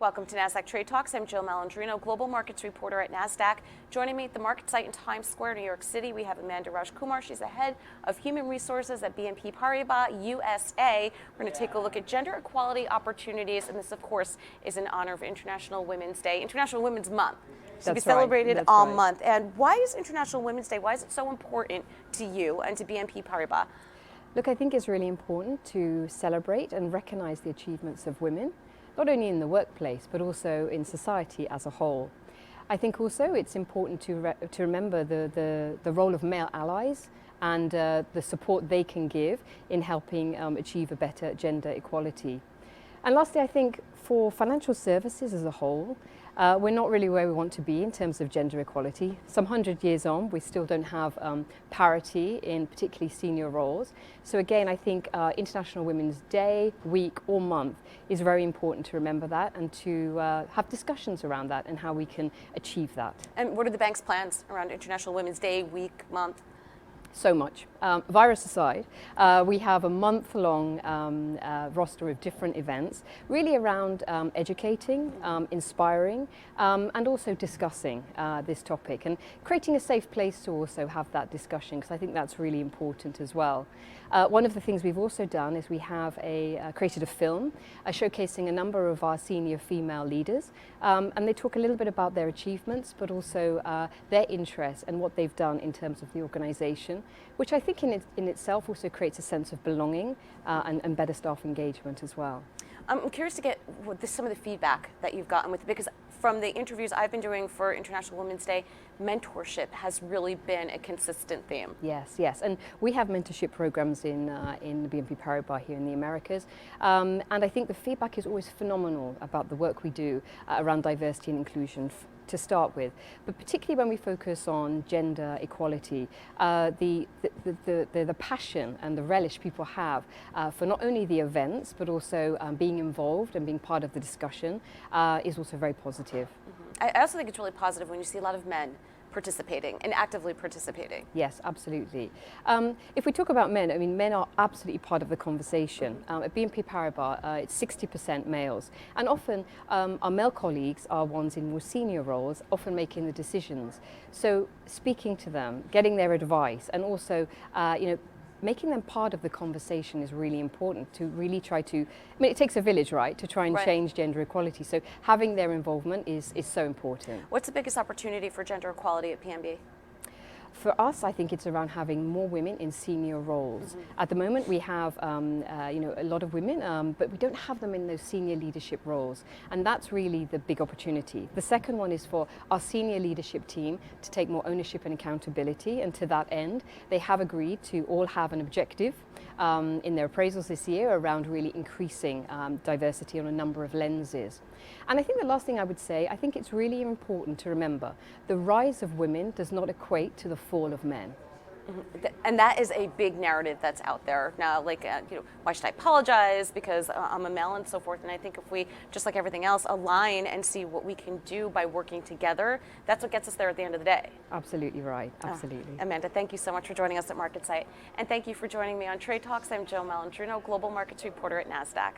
Welcome to Nasdaq Trade Talks. I'm Joe Malandrino, Global Markets Reporter at Nasdaq. Joining me at the market site in Times Square, New York City, we have Amanda Rajkumar. She's the head of Human Resources at BNP Paribas USA. We're going to take a look at gender equality opportunities, and this, of course, is in honor of International Women's Day, International Women's Month. To be celebrated all month. And why is International Women's Day, why is it so important to you and to BNP Paribas? Look, I think it's really important to celebrate and recognize the achievements of women, not only in the workplace, but also in society as a whole. I think also it's important to remember the role of male allies and the support they can give in helping achieve a better gender equality. And lastly, I think for financial services as a whole, we're not really where we want to be in terms of gender equality. Some 100 years on, we still don't have parity in particularly senior roles. So again, I think International Women's Day, week or month is very important to remember that and to have discussions around that and how we can achieve that. And what are the bank's plans around International Women's Day, week, month? So much. Virus aside, we have a month-long roster of different events, really around educating, inspiring, and also discussing this topic and creating a safe place to also have that discussion, because I think that's really important as well. One of the things we've also done is we have created a film showcasing a number of our senior female leaders, and they talk a little bit about their achievements, but also their interests and what they've done in terms of the organization, which I think in itself also creates a sense of belonging and better staff engagement as well. I'm curious to get some of the feedback that you've gotten with, because from the interviews I've been doing for International Women's Day, mentorship has really been a consistent theme. Yes, yes, and we have mentorship programs in BNP Paribas here in the Americas, and I think the feedback is always phenomenal about the work we do around diversity and inclusion to start with, but particularly when we focus on gender equality, the passion and the relish people have for not only the events but also being involved and being part of the discussion is also very positive. Mm-hmm. I also think it's really positive when you see a lot of men participating and actively participating. Yes, absolutely. If we talk about men, I mean, men are absolutely part of the conversation. At BNP Paribas, it's 60% males, and often our male colleagues are ones in more senior roles, often making the decisions. So speaking to them, getting their advice, and also, making them part of the conversation is really important to really try to, I mean, it takes a village, right, to try and change gender equality. So having their involvement is so important. What's the biggest opportunity for gender equality at PNB? For us, I think it's around having more women in senior roles. Mm-hmm. At the moment, we have a lot of women, but we don't have them in those senior leadership roles, and that's really the big opportunity. The second one is for our senior leadership team to take more ownership and accountability, and to that end, they have agreed to all have an objective in their appraisals this year around really increasing diversity on a number of lenses. And I think the last thing I would say, I think it's really important to remember the rise of women does not equate to the fall of men. Mm-hmm. And that is a big narrative that's out there now, like, why should I apologize because I'm a male and so forth. And I think if we, just like everything else, align and see what we can do by working together, that's what gets us there at the end of the day. Absolutely right, absolutely. Amanda, thank you so much for joining us at MarketSite. And thank you for joining me on Trade Talks. I'm Joe Malandrino, Global Markets Reporter at Nasdaq.